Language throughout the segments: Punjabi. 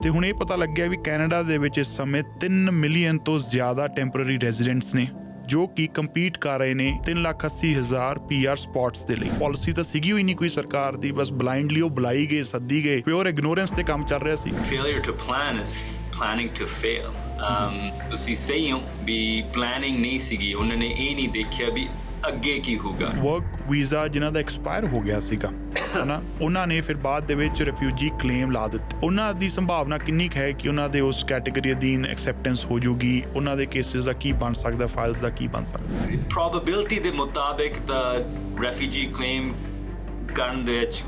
ਤੇ ਹੁਣ ਇਹ ਪਤਾ ਲੱਗਿਆ ਵੀ ਕੈਨੇਡਾ ਦੇ ਵਿੱਚ ਇਸ ਸਮੇਂ 3 ਮਿਲੀਅਨ ਤੋਂ ਜ਼ਿਆਦਾ ਟੈਂਪਰੇਰੀ ਰੈਜ਼ੀਡੈਂਟਸ ਨੇ ਜੋ ਕਿ ਕੰਪੀਟ ਕਰ ਰਹੇ ਨੇ 3,80,000 PR ਸਪੌਟਸ ਦੇ ਲਈ। ਪਾਲਿਸੀ ਤਾਂ ਸੀਗੀ ਹੋਈ ਨਹੀਂ ਕੋਈ ਸਰਕਾਰ ਦੀ, ਬਸ ਬਲਾਈਂਡਲੀ ਉਹ ਬੁਲਾਈ ਗਏ, ਸੱਦੀ ਗਏ, ਪਿਓਰ ਇਗਨੋਰੈਂਸ ਤੇ ਕੰਮ ਚੱਲ ਰਿਹਾ ਸੀ। Failure to plan is planning to fail। ਤੁਸੀਂ ਸਹੀ ਹੋ ਵੀ ਪਲੈਨਿੰਗ ਨਹੀਂ ਸੀਗੀ, ਉਹਨਾਂ ਨੇ ਇਹ ਨਹੀਂ ਦੇਖਿਆ ਵੀ ਅੱਗੇ ਕੀ ਹੋਊਗਾ। ਵਰਕ ਵੀਜ਼ਾ ਜਿਨ੍ਹਾਂ ਦਾ ਐਕਸਪਾਇਰ ਹੋ ਗਿਆ ਸੀਗਾ ਹਨਾ, ਉਹਨਾਂ ਨੇ ਫਿਰ ਬਾਅਦ ਦੇ ਵਿੱਚ ਰਿਫਿਊਜੀ ਕਲੇਮ ਲਾ ਦਿੱਤੇ। ਉਹਨਾਂ ਦੀ ਸੰਭਾਵਨਾ ਕਿੰਨੀ ਕੁ ਹੈ ਕਿ ਉਹਨਾਂ ਦੇ ਉਸ ਕੈਟੇਗਰੀ ਅਧੀਨ ਐਕਸੈਪਟੈਂਸ ਹੋ ਜੂਗੀ, ਉਹਨਾਂ ਦੇ ਕੇਸਿਸ ਦਾ ਕੀ ਬਣ ਸਕਦਾ, ਫਾਈਲਸ ਦਾ ਕੀ ਬਣ ਸਕਦਾ? ਪ੍ਰੋਬੇਬਿਲਿਟੀ ਦੇ ਮੁਤਾਬਿਕ ਤਾਂ ਰੈਫਿਊਜੀ ਕਲੇਮ ਕਰਨ ਦੇ ਵਿੱਚ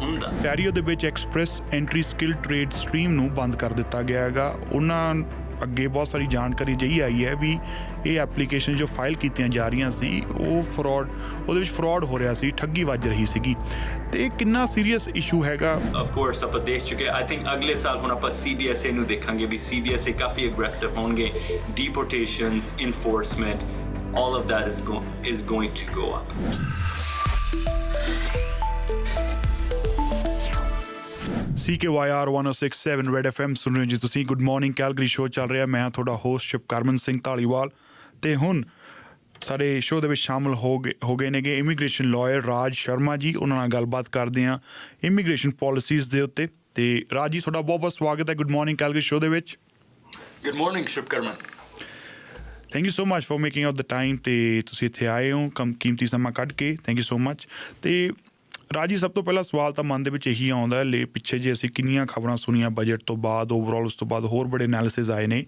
ਹੁੰਦਾ। ਟੈਰੀਓ ਦੇ ਵਿੱਚ express entry skill trade stream ਨੂੰ ਬੰਦ ਕਰ ਦਿੱਤਾ ਗਿਆ ਹੈਗਾ। ਉਹਨਾਂ ਅੱਗੇ ਬਹੁਤ ਸਾਰੀ ਜਾਣਕਾਰੀ ਜਿਹੀ ਆਈ ਹੈ ਵੀ ਇਹ ਐਪਲੀਕੇਸ਼ਨ ਜੋ ਫਾਈਲ ਕੀਤੀਆਂ ਜਾ ਰਹੀਆਂ ਸੀ ਉਹ ਉਹਦੇ ਵਿੱਚ ਫਰਾਡ ਹੋ ਰਿਹਾ ਸੀ, ਠੱਗੀ ਵੱਜ ਰਹੀ ਸੀਗੀ। ਤੇ ਇਹ ਕਿੰਨਾ ਸੀਰੀਅਸ ਇਸ਼ੂ ਹੈਗਾ। ਆਫ ਕੋਰਸ ਆਪਾਂ ਦੇਖ ਚੁੱਕੇ। ਆਈ ਥਿੰਕ ਅਗਲੇ ਸਾਲ ਹੁਣ ਆਪਾਂ CBSA ਨੂੰ ਦੇਖਾਂਗੇ ਵੀ CBSA ਕਾਫੀ ਅਗਰੈਸਿਵ ਹੋਣਗੇ। ਡਿਪੋਰਟੇਸ਼ਨਸ, enforcement, all of that is going to go up। CKYR 106.7 red FM ਸੁਣ ਰਹੇ ਹੋ ਜੀ ਤੁਸੀਂ। ਗੁੱਡ ਮਾਰਨਿੰਗ ਕੈਲਗਰੀ ਸ਼ੋਅ ਚੱਲ ਰਿਹਾ। ਮੈਂ ਤੁਹਾਡਾ ਹੋਸਟ ਸ਼ਿਵਕਰਮਨ ਸਿੰਘ ਧਾਲੀਵਾਲ। ਤੇ ਹੁਣ ਸਾਡੇ ਸ਼ੋਅ ਦੇ ਵਿੱਚ ਸ਼ਾਮਲ ਹੋ ਗਏ ਨੇਗੇ ਇਮੀਗ੍ਰੇਸ਼ਨ ਲਾਇਰ ਰਾਜ ਸ਼ਰਮਾ ਜੀ। ਉਹਨਾਂ ਨਾਲ ਗੱਲਬਾਤ ਕਰਦੇ ਹਾਂ ਇਮੀਗ੍ਰੇਸ਼ਨ ਪਾਲਿਸੀਜ਼ ਦੇ ਉੱਤੇ। ਤੇ ਰਾਜ ਜੀ, ਤੁਹਾਡਾ ਬਹੁਤ ਬਹੁਤ ਸਵਾਗਤ ਹੈ ਗੁੱਡ ਮਾਰਨਿੰਗ ਕੈਲਗਰੀ ਸ਼ੋਅ ਦੇ ਵਿੱਚ। Good morning Shivkarman. Thank you so much for making out the time. ਤੇ ਤੁਸੀਂ ਇੱਥੇ ਆਏ ਹੋ ਕੀਮਤੀ ਸਮਾਂ ਕੱਢ ਕੇ, ਥੈਂਕ ਯੂ ਸੋ ਮਚ। ਤੇ ਰਾਜੀ, ਸਭ ਤੋਂ ਪਹਿਲਾਂ ਸਵਾਲ ਤਾਂ ਮਨ ਦੇ ਵਿੱਚ ਇਹੀ ਆਉਂਦਾ ਲੈ ਪਿੱਛੇ ਜੇ ਅਸੀਂ ਕਿੰਨੀਆਂ ਖਬਰਾਂ ਸੁਣੀਆਂ ਬਜਟ ਤੋਂ ਬਾਅਦ, ਓਵਰਆਲ ਉਸ ਤੋਂ ਬਾਅਦ ਹੋਰ ਬੜੇ ਐਨਾਲਿਸਿਸ ਆਏ ਨੇ।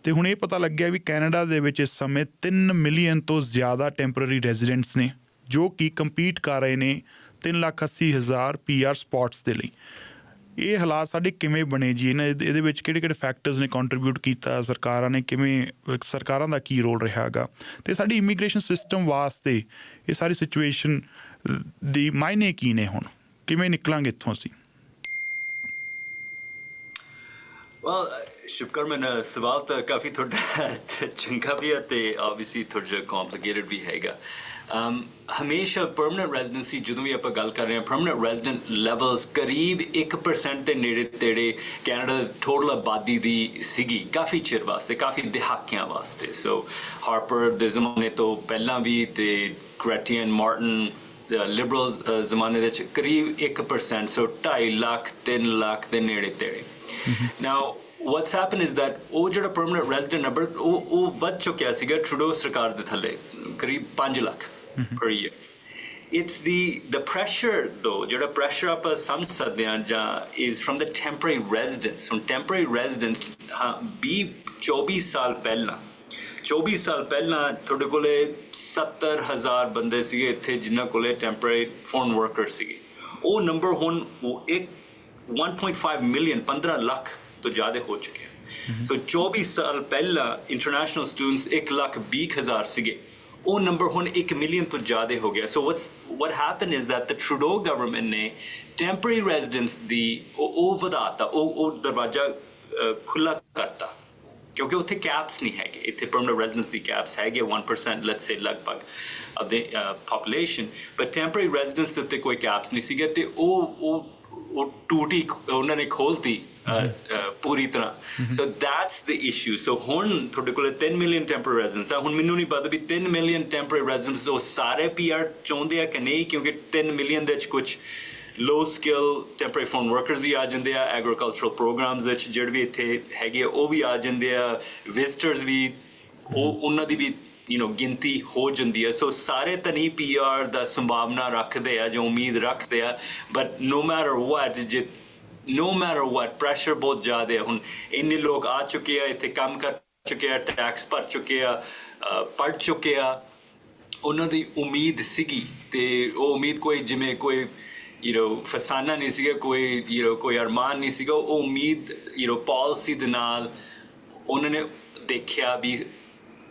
ਤੇ ਹੁਣ ਇਹ ਪਤਾ ਲੱਗਿਆ ਵੀ ਕੈਨੇਡਾ ਦੇ ਵਿੱਚ ਇਸ ਸਮੇਂ 3 ਮਿਲੀਅਨ ਤੋਂ ਜ਼ਿਆਦਾ ਟੈਂਪਰੇਰੀ ਰੈਜ਼ੀਡੈਂਟਸ ਨੇ ਜੋ ਕਿ ਕੰਪੀਟ ਕਰ ਰਹੇ ਨੇ 3,80,000 PR ਸਪੌਟਸ ਦੇ ਲਈ। ਇਹ ਹਾਲਾਤ ਸਾਡੇ ਕਿਵੇਂ ਬਣੇ ਜੀ? ਇਹਦੇ ਵਿੱਚ ਕਿਹੜੇ ਫੈਕਟਰਸ ਨੇ ਕੰਟਰੀਬਿਊਟ ਕੀਤਾ? ਸਰਕਾਰਾਂ ਨੇ ਕਿਵੇਂ, ਸਰਕਾਰਾਂ ਦਾ ਕੀ ਰੋਲ ਰਿਹਾ ਹੈਗਾ? ਤੇ ਸਾਡੀ ਇਮੀਗ੍ਰੇਸ਼ਨ ਸਿਸਟਮ ਵਾਸਤੇ ਇਹ ਸਾਰੀ ਸਿਚੁਏਸ਼ਨ ਦੀ ਮਾਇਨੇ ਕੀ ਨੇ? ਹੁਣ ਕਿਵੇਂ ਨਿਕਲਾਂਗੇ ਇੱਥੋਂ ਅਸੀਂ? ਸ਼ਿਵਕਰਮਨ, ਸਵਾਲ ਤਾਂ ਕਾਫੀ ਤੁਹਾਡਾ ਚੰਗਾ ਵੀ ਹੈ ਤੇ ਆਬਵੀਅਸਲੀ ਥੋੜ੍ਹਾ ਜਿਹਾ ਕੰਪਲੀਕੇਟਡ ਵੀ ਹੈਗਾ। ਹਮੇਸ਼ਾ ਪਰਮਨੈਂਟ ਰੈਜ਼ੀਡੈਂਸੀ ਜਦੋਂ ਵੀ ਆਪਾਂ ਗੱਲ ਕਰ ਰਹੇ ਹਾਂ, ਪਰਮਨੈਂਟ ਰੈਜ਼ੀਡੈਂਟ ਲੈਵਲਸ ਕਰੀਬ 1% ਦੇ ਨੇੜੇ ਤੇੜੇ ਕੈਨੇਡਾ ਦੀ ਟੋਟਲ ਆਬਾਦੀ ਦੀ ਸੀਗੀ ਕਾਫੀ ਚਿਰ ਵਾਸਤੇ, ਕਾਫੀ ਦਹਾਕਿਆਂ ਵਾਸਤੇ। ਸੋ ਹਾਰਪਰ ਦੇ ਜ਼ਮਾਨੇ ਤੋਂ ਪਹਿਲਾਂ ਵੀ ਤੇ ਕ੍ਰੈਟੀਅਨ, ਮਾਰਟਨ, ਲਿਬਰਲ ਜ਼ਮਾਨੇ ਦੇ ਵਿੱਚ ਕਰੀਬ 1%, ਸੋ 2.5 ਲੱਖ 3 ਲੱਖ ਦੇ ਨੇੜੇ ਤੇੜੇ। ਨਾਓ what's happened is that ਉਹ ਜਿਹੜਾ ਪਰਮਨੈਂਟ ਰੈਜ਼ੀਡੈਂਟ ਨੰਬਰ ਉਹ ਵੱਧ ਚੁੱਕਿਆ ਸੀਗਾ ਟਰੂਡੋ ਸਰਕਾਰ ਦੇ ਥੱਲੇ, ਕਰੀਬ 5 lakh per year। It's the pressure though, ਜਿਹੜਾ pressure ਆਪਾਂ ਸਮਝ ਸਕਦੇ ਹਾਂ ਜਾਂ is from the temporary residents। ਹੁਣ temporary residents 24 ਸਾਲ ਪਹਿਲਾਂ ਤੁਹਾਡੇ ਕੋਲੇ 70,000 ਬੰਦੇ ਸੀਗੇ ਇੱਥੇ ਜਿਨ੍ਹਾਂ ਕੋਲੇ ਟੈਂਪਰੇਰੀ ਫੋਰਨ ਵਰਕਰ ਸੀਗੇ। ਉਹ ਨੰਬਰ ਹੁਣ 1.5 ਮਿਲੀਅਨ 15 ਲੱਖ ਤੋਂ ਜ਼ਿਆਦਾ ਹੋ ਚੁੱਕਿਆ। ਸੋ 24 ਸਾਲ ਪਹਿਲਾਂ ਇੰਟਰਨੈਸ਼ਨਲ ਸਟੂਡੈਂਟਸ 1,20,000 ਸੀਗੇ, ਉਹ ਨੰਬਰ ਹੁਣ 1 ਮਿਲੀਅਨ ਤੋਂ ਜ਼ਿਆਦਾ ਹੋ ਗਿਆ। ਸੋ what happened is that the Trudeau government ਨੇ ਟੈਂਪਰੇਰੀ ਰੈਜ਼ੀਡੈਂਟਸ ਦੀ ਉਹ ਵਧਾਤਾ, ਉਹ ਦਰਵਾਜ਼ਾ ਖੁੱਲ੍ਹਾ ਕਰਤਾ ਕਿਉਂਕਿ ਉੱਥੇ ਕੈਪਸ ਨਹੀਂ ਹੈਗੇ। ਇੱਥੇ ਪਰਮਨੈਂਟ ਰੈਜ਼ੀਡੈਂਸ ਦੀ ਕੈਪਸ ਹੈਗੇ 1% ਲੈਟਸ ਸੇ ਲਗਭਗ of the population, but temporary residents ਦੇ ਉੱਤੇ ਕੋਈ ਕੈਪਸ ਨਹੀਂ ਸੀਗੇ ਤੇ ਉਹ ਟੂਟੀ ਉਹਨਾਂ ਨੇ ਖੋਲ੍ਹਤੀ ਪੂਰੀ ਤਰ੍ਹਾਂ। So that's the issue. ਸੋ ਹੁਣ ਤੁਹਾਡੇ ਕੋਲ 3 ਮਿਲੀਅਨ ਟੈਂਪਰੇਰੀ ਰੈਜ਼ੀਡੈਂਟਸ ਆ। ਹੁਣ ਮੈਨੂੰ ਨਹੀਂ ਪਤਾ ਵੀ 3 ਮਿਲੀਅਨ ਟੈਂਪਰੇਰੀ ਰੈਜ਼ੀਡੈਂਟਸ ਉਹ ਸਾਰੇ PR ਚਾਹੁੰਦੇ ਆ ਕਿ ਨਹੀਂ, ਕਿਉਂਕਿ 3 ਮਿਲੀਅਨ ਦੇ ਵਿੱਚ ਕੁਛ ਲੋ ਸਕਿੱਲ ਟੈਂਪਰੇਰੀ ਫੋਰਨ ਵਰਕਰਸ ਵੀ ਆ ਜਾਂਦੇ ਆ, ਐਗਰੀਕਲਚਰਲ ਪ੍ਰੋਗਰਾਮਸ ਵਿੱਚ ਜਿਹੜੇ ਵੀ ਇੱਥੇ ਹੈਗੇ ਆ ਉਹ ਵੀ ਆ ਜਾਂਦੇ ਆ, ਵਿਜ਼ਟਰਸ ਵੀ ਉਹਨਾਂ ਦੀ ਵੀ ਗਿਣਤੀ ਹੋ ਜਾਂਦੀ ਹੈ। ਸੋ ਸਾਰੇ ਤਾਂ ਨਹੀਂ PR ਦਾ ਸੰਭਾਵਨਾ ਰੱਖਦੇ ਆ ਜਾਂ ਉਮੀਦ ਰੱਖਦੇ ਆ, but no matter what pressure ਬਹੁਤ ਜ਼ਿਆਦਾ। ਹੁਣ ਇੰਨੇ ਲੋਕ ਆ ਚੁੱਕੇ ਆ, ਇੱਥੇ ਕੰਮ ਕਰ ਚੁੱਕੇ ਆ, ਟੈਕਸ ਭਰ ਚੁੱਕੇ ਆ, ਪੜ੍ਹ ਚੁੱਕੇ ਆ, ਉਹਨਾਂ ਦੀ ਉਮੀਦ ਸੀਗੀ ਤੇ ਉਹ ਉਮੀਦ ਕੋਈ ਜਿਵੇਂ ਕੋਈ ਫਸਾਨਾ ਨਹੀਂ ਸੀਗਾ, ਕੋਈ ਅਰਮਾਨ ਨਹੀਂ ਸੀਗਾ। ਉਹ ਉਮੀਦ ਪਾਲਿਸੀ ਦੇ ਨਾਲ ਉਹਨਾਂ ਨੇ ਦੇਖਿਆ ਵੀ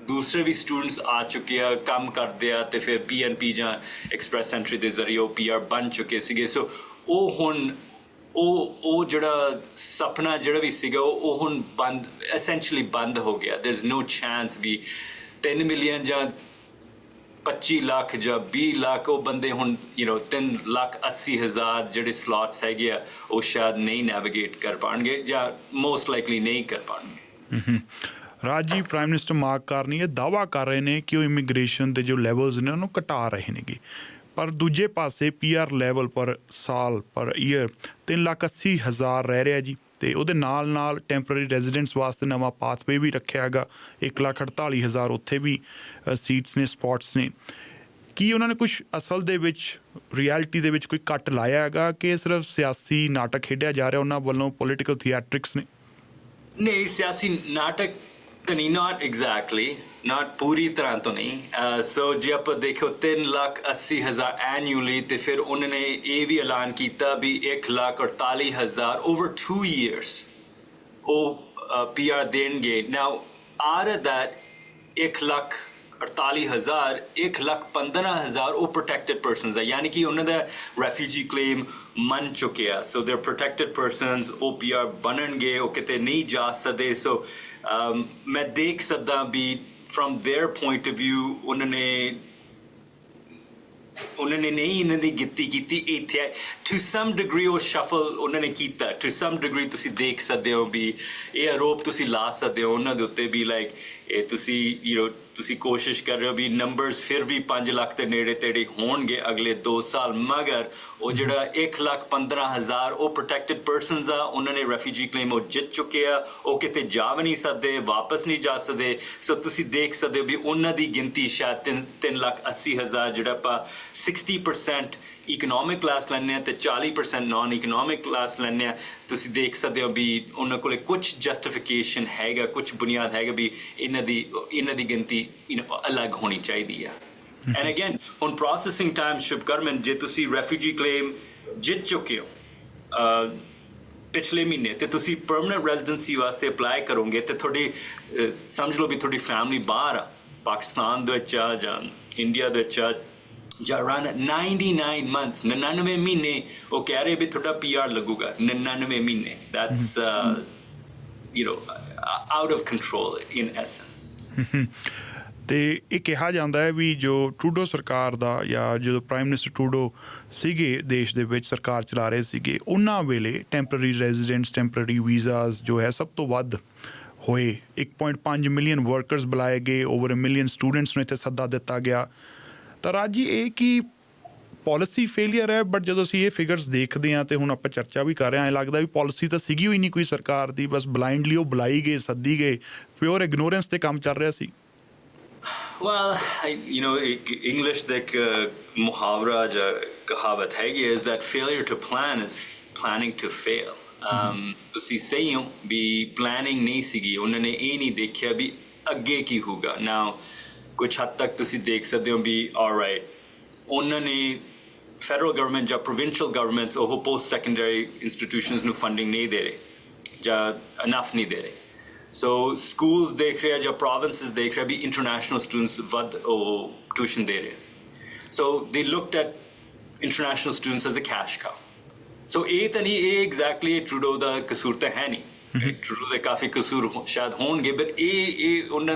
ਦੂਸਰੇ ਵੀ ਸਟੂਡੈਂਟਸ ਆ ਚੁੱਕੇ ਆ, ਕੰਮ ਕਰਦੇ ਆ ਤੇ ਫਿਰ PNP ਜਾਂ ਐਕਸਪ੍ਰੈਸ ਐਂਟਰੀ ਦੇ ਜ਼ਰੀਏ ਉਹ PR ਬਣ ਚੁੱਕੇ ਸੀਗੇ। ਸੋ ਉਹ ਹੁਣ ਉਹ ਜਿਹੜਾ ਸੁਪਨਾ ਜਿਹੜਾ ਵੀ ਸੀਗਾ ਉਹ ਹੁਣ ਐਸੈਂਸ਼ਲੀ ਬੰਦ ਹੋ ਗਿਆ। ਦੇਰ ਇਜ਼ ਨੋ ਚਾਂਸ ਵੀ 3 ਮਿਲੀਅਨ ਜਾਂ 25 ਲੱਖ ਜਾਂ 20 ਲੱਖ ਉਹ ਬੰਦੇ ਹੁਣ 3,80,000 ਜਿਹੜੇ ਸਲੋਟਸ ਹੈਗੇ ਆ ਉਹ ਸ਼ਾਇਦ ਨਹੀਂ ਨੈਵੀਗੇਟ ਕਰ ਪਾਣਗੇ ਜਾਂ ਮੋਸਟ ਲਾਈਕਲੀ ਨਹੀਂ ਕਰ ਪਾਣਗੇ। ਰਾਜੀ ਪ੍ਰਾਈਮ ਮਿਨਿਸਟਰ ਮਾਰਕ ਕਾਰਨੀ ਇਹ ਦਾਅਵਾ ਕਰ ਰਹੇ ਨੇ ਕਿ ਉਹ ਇਮੀਗ੍ਰੇਸ਼ਨ ਦੇ ਜੋ ਲੈਵਲਸ ਨੇ ਉਹਨੂੰ ਘਟਾ ਰਹੇ ਨੇਗੇ, ਪਰ ਦੂਜੇ ਪਾਸੇ PR ਲੈਵਲ ਪਰ ਸਾਲ ਪਰ ਈਅਰ 3,80,000 ਰਹਿ ਰਿਹਾ ਜੀ। ਅਤੇ ਉਹਦੇ ਨਾਲ ਨਾਲ ਟੈਂਪਰਰੀ ਰੈਜ਼ੀਡੈਂਟਸ ਵਾਸਤੇ ਨਵਾਂ ਪਾਥਵੇ ਵੀ ਰੱਖਿਆ ਹੈਗਾ, 1,48,000 ਉੱਥੇ ਵੀ ਸੀਟਸ ਨੇ, ਸਪੋਟਸ ਨੇ। ਕੀ ਉਹਨਾਂ ਨੇ ਕੁਛ ਅਸਲ ਦੇ ਵਿੱਚ ਰਿਐਲਿਟੀ ਦੇ ਵਿੱਚ ਕੋਈ ਕੱਟ ਲਾਇਆ ਹੈਗਾ ਕਿ ਇਹ ਸਿਰਫ ਸਿਆਸੀ ਨਾਟਕ ਖੇਡਿਆ ਜਾ ਰਿਹਾ ਉਹਨਾਂ ਵੱਲੋਂ, ਪੋਲੀਟੀਕਲ ਥੀਏਟ੍ਰਿਕਸ ਨੇ? ਨਹੀਂ, ਸਿਆਸੀ ਨਾਟਕ ਤਾਂ ਨਹੀਂ, ਨਾਟ ਐਗਜ਼ੈਕਟਲੀ, ਨਾਟ ਪੂਰੀ ਤਰ੍ਹਾਂ ਤੋਂ ਨਹੀਂ। ਸੋ ਜੇ ਆਪਾਂ ਦੇਖੋ 3,80,000 ਐਨੂਅਲੀ, ਅਤੇ ਫਿਰ ਉਹਨਾਂ ਨੇ ਇਹ ਵੀ ਐਲਾਨ ਕੀਤਾ ਵੀ 1,48,000 ਓਵਰ 2 years ਉਹ PR ਦੇਣਗੇ। ਨਾਓ ਆਰ ਦੈਟ 1,48,000, 1,15,000 ਉਹ ਪ੍ਰੋਟੈਕਟਡ ਪਰਸਨਸ ਆ, ਯਾਨੀ ਕਿ ਉਹਨਾਂ ਦਾ ਰੈਫਿਊਜੀ ਕਲੇਮ ਮੰਨ ਚੁੱਕਿਆ। ਸੋ ਦੇ ਆਰ ਪ੍ਰੋਟੈਕਟਡ ਪਰਸਨਸ, ਉਹ PR ਬਣਨਗੇ, ਉਹ ਕਿਤੇ ਨਹੀਂ ਜਾ ਸਕਦੇ। ਸੋ ਮੈਂ ਦੇਖ ਸਕਦਾ ਵੀ from their point of view ਉਹਨਾਂ ਨੇ ਨਹੀਂ ਇਹਨਾਂ ਦੀ ਗਿਣਤੀ ਕੀਤੀ ਇੱਥੇ। ਟੂ ਸਮ ਡਿਗਰੀ ਉਹ ਸ਼ਫਲ ਉਹਨਾਂ ਨੇ ਕੀਤਾ, ਟੂ ਸਮ ਡਿਗਰੀ ਤੁਸੀਂ ਦੇਖ ਸਕਦੇ ਹੋ ਵੀ ਇਹ ਆਰੋਪ ਤੁਸੀਂ ਲਾ ਸਕਦੇ ਹੋ ਉਹਨਾਂ ਦੇ ਉੱਤੇ ਵੀ ਲਾਈਕ ਇਹ ਤੁਸੀਂ ਕੋਸ਼ਿਸ਼ ਕਰ ਰਹੇ ਹੋ ਵੀ ਨੰਬਰਸ ਫਿਰ ਵੀ 5 ਲੱਖ ਦੇ ਨੇੜੇ ਤੇੜੇ ਹੋਣਗੇ ਅਗਲੇ 2 ਸਾਲ, ਮਗਰ ਉਹ ਜਿਹੜਾ 1,15,000 ਉਹ ਪ੍ਰੋਟੈਕਟਡ ਪਰਸਨਸ ਆ, ਉਹਨਾਂ ਨੇ ਰੈਫਿਊਜੀ ਕਲੇਮ ਉਹ ਜਿੱਤ ਚੁੱਕੇ ਆ, ਉਹ ਕਿਤੇ ਜਾ ਵੀ ਨਹੀਂ ਸਕਦੇ, ਵਾਪਸ ਨਹੀਂ ਜਾ ਸਕਦੇ। ਸੋ ਤੁਸੀਂ ਦੇਖ ਸਕਦੇ ਹੋ ਵੀ ਉਹਨਾਂ ਦੀ ਗਿਣਤੀ ਸ਼ਾਇਦ 3,80,000 ਜਿਹੜਾ ਆਪਾਂ 60% ਇਕਨੋਮਿਕ ਕਲਾਸ ਲੈਂਦੇ ਹਾਂ ਅਤੇ 40% ਨਾਨ ਇਕਨੋਮਿਕ ਕਲਾਸ ਲੈਂਦੇ ਹਾਂ। ਤੁਸੀਂ ਦੇਖ ਸਕਦੇ ਹੋ ਵੀ ਉਹਨਾਂ ਕੋਲ ਕੁਛ ਜਸਟੀਫਿਕੇਸ਼ਨ ਹੈਗਾ, ਕੁਛ ਬੁਨਿਆਦ ਹੈਗਾ ਵੀ ਇਹਨਾਂ ਦੀ ਗਿਣਤੀ ਅਲੱਗ ਹੋਣੀ ਚਾਹੀਦੀ ਆ। ਐਂਡ ਅਗੇਨ ਹੁਣ ਪ੍ਰੋਸੈਸਿੰਗ ਟਾਈਮ ਸ਼ੁਭਕਰਮਨ, ਜੇ ਤੁਸੀਂ ਰੈਫਿਊਜੀ ਕਲੇਮ ਜਿੱਤ ਚੁੱਕੇ ਹੋ ਪਿਛਲੇ ਮਹੀਨੇ ਅਤੇ ਤੁਸੀਂ ਪਰਮਾਨੈਂਟ ਰੈਜ਼ੀਡੈਂਸੀ ਵਾਸਤੇ ਅਪਲਾਈ ਕਰੋਗੇ ਅਤੇ ਤੁਹਾਡੀ ਸਮਝ ਲਓ ਵੀ ਤੁਹਾਡੀ ਫੈਮਿਲੀ ਬਾਹਰ ਆ, ਪਾਕਿਸਤਾਨ ਦੇ ਵਿੱਚ ਆ ਜਾਂ ਇੰਡੀਆ ਦੇ ਵਿੱਚ ਆ, ਜਾਂ ਰਨ 99 months 99 ਮਹੀਨੇ ਉਹ ਕਹਿ ਰਹੇ ਵੀ ਤੁਹਾਡਾ PR ਲੱਗੂਗਾ 99 ਮਹੀਨੇ। That's out of control in essence. ਅਤੇ ਇਹ ਕਿਹਾ ਜਾਂਦਾ ਹੈ ਵੀ ਜੋ ਟਰੂਡੋ ਸਰਕਾਰ ਦਾ ਜਾਂ ਜਦੋਂ ਪ੍ਰਾਈਮ ਮਿਨਿਸਟਰ ਟਰੂਡੋ ਸੀਗੇ ਦੇਸ਼ ਦੇ ਵਿੱਚ ਸਰਕਾਰ ਚਲਾ ਰਹੇ ਸੀਗੇ, ਉਹਨਾਂ ਵੇਲੇ ਟੈਂਪਰਰੀ ਰੈਜ਼ੀਡੈਂਟਸ, ਟੈਂਪਰਰੀ ਵੀਜ਼ਾਸ ਜੋ ਹੈ ਸਭ ਤੋਂ ਵੱਧ ਹੋਏ। 1.5 ਮਿਲੀਅਨ ਵਰਕਰਸ ਬੁਲਾਏ ਗਏ, ਓਵਰ 1 ਮਿਲੀਅਨ ਸਟੂਡੈਂਟਸ ਨੂੰ ਇੱਥੇ ਸੱਦਾ ਦਿੱਤਾ ਗਿਆ। ਤਾਂ ਰਾਜੀ ਇਹ ਕੀ ਪਾਲਿਸੀ ਫੇਲੀਅਰ ਹੈ? ਬਟ ਜਦੋਂ ਅਸੀਂ ਇਹ ਫਿਗਰਸ ਦੇਖਦੇ ਹਾਂ ਅਤੇ ਹੁਣ ਆਪਾਂ ਚਰਚਾ ਵੀ ਕਰ ਰਹੇ ਹਾਂ, ਐਂ ਲੱਗਦਾ ਵੀ ਪਾਲਿਸੀ ਤਾਂ ਸੀਗੀ ਹੋਈ ਨਹੀਂ ਕੋਈ ਸਰਕਾਰ ਦੀ, ਬਸ ਬਲਾਈਂਡਲੀ ਉਹ ਬੁਲਾਈ ਗਏ, ਸੱਦੀ ਗਏ, ਪਿਓਰ ਇਗਨੋਰੈਂਸ 'ਤੇ ਕੰਮ ਚੱਲ ਰਿਹਾ ਸੀ। Well, English ਦਾ ਇੱਕ ਮੁਹਾਵਰਾ ਜਾਂ ਕਹਾਵਤ ਹੈਗੀ is that failure to plan is planning to fail. ਤੁਸੀਂ ਸਹੀ ਹੋ ਵੀ ਪਲੈਨਿੰਗ ਨਹੀਂ ਸੀਗੀ, ਉਹਨਾਂ ਨੇ ਇਹ ਨਹੀਂ ਦੇਖਿਆ ਵੀ ਅੱਗੇ ਕੀ ਹੋਊਗਾ। Now ਕੁਛ ਹੱਦ ਤੱਕ ਤੁਸੀਂ ਦੇਖ ਸਕਦੇ ਹੋ ਵੀ ਆਲਰਾਈਟ ਉਹਨਾਂ ਨੇ ਫੈਡਰਲ ਗਵਰਨਮੈਂਟ ਜਾਂ ਪ੍ਰੋਵਿੰਸ਼ੀਅਲ ਗਵਰਨਮੈਂਟਸ ਉਹ ਪੋਸਟ ਸੈਕੰਡਰੀ ਇੰਸਟੀਟਿਊਸ਼ਨਸ ਨੂੰ ਫੰਡਿੰਗ ਨਹੀਂ ਦੇ ਰਹੇ ਜਾਂ ਇਨਫ ਨਹੀਂ ਦੇ ਰਹੇ। ਸੋ ਸਕੂਲਸ ਦੇਖ ਰਿਹਾ ਜਾਂ ਪ੍ਰੋਵਿੰਸਿਸ ਦੇਖ ਰਿਹਾ ਵੀ ਇੰਟਰਨੈਸ਼ਨਲ ਸਟੂਡੈਂਟਸ ਵੱਧ ਉਹ ਟਿਊਸ਼ਨ ਦੇ ਰਹੇ। So they looked at international students as a cash cow. So ਇਹ ਤਾਂ ਨਹੀਂ, ਇਹ ਐਗਜ਼ੈਕਟਲੀ ਟਰੂਡੋ ਦਾ ਕਸੂਰ ਤਾਂ ਹੈ ਨਹੀਂ, ਟਰੂਡੋ ਦੇ ਕਾਫੀ ਕਸੂਰ ਸ਼ਾਇਦ ਹੋਣਗੇ, ਬਟ ਇਹ ਉਹਨਾਂ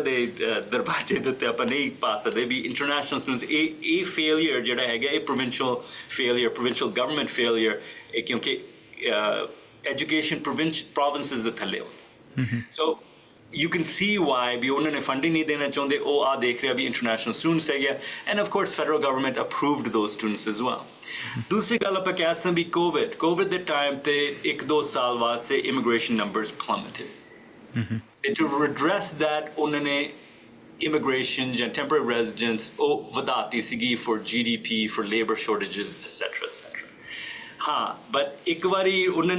ਦੇ ਦਰਵਾਜ਼ੇ ਦੇ ਉੱਤੇ ਆਪਾਂ ਨਹੀਂ ਪਾ ਸਕਦੇ ਵੀ ਇੰਟਰਨੈਸ਼ਨਲ ਸਟੂਡੈਂਟਸ ਇਹ ਫੇਲੀਅਰ ਜਿਹੜਾ ਹੈਗਾ ਇਹ provincial failure, provincial government failure, ਇਹ ਕਿਉਂਕਿ ਐਜੂਕੇਸ਼ਨ ਪ੍ਰੋਵਿੰਸਿਸ ਦੇ ਥੱਲੇ ਹੋਣੀ। ਸੋ you can see why ਵੀ ਉਹਨਾਂ ਨੇ ਫੰਡਿੰਗ ਨਹੀਂ ਦੇਣਾ ਚਾਹੁੰਦੇ, ਉਹ ਆ ਦੇਖ ਰਿਹਾ ਵੀ ਇੰਟਰਨੈਸ਼ਨਲ ਸਟੂਡੈਂਟਸ ਹੈਗੇ end of course federal government approved those students as well. ਦੂਸਰੀ ਗੱਲ ਆਪਾਂ ਕਹਿ ਸਕਦੇ ਵੀ ਕੋਵਿਡ ਦੇ ਟਾਈਮ ਤੇ 1-2 ਸਾਲ ਵਾਸਤੇ immigration numbers plummeted। To redress that ਉਹਨਾਂ ਨੇ ਇਮੀਗ੍ਰੇਸ਼ਨ ਜਾਂ ਟੈਂਪਰਰੀ ਰੈਜ਼ੀਡੈਂਟਸ ਉਹ ਵਧਾਤੀ ਸੀਗੀ for GDP, for labour shortages etcetera. ਹਾਂ, ਬਟ ਇੱਕ ਵਾਰੀ ਉਹਨਾਂ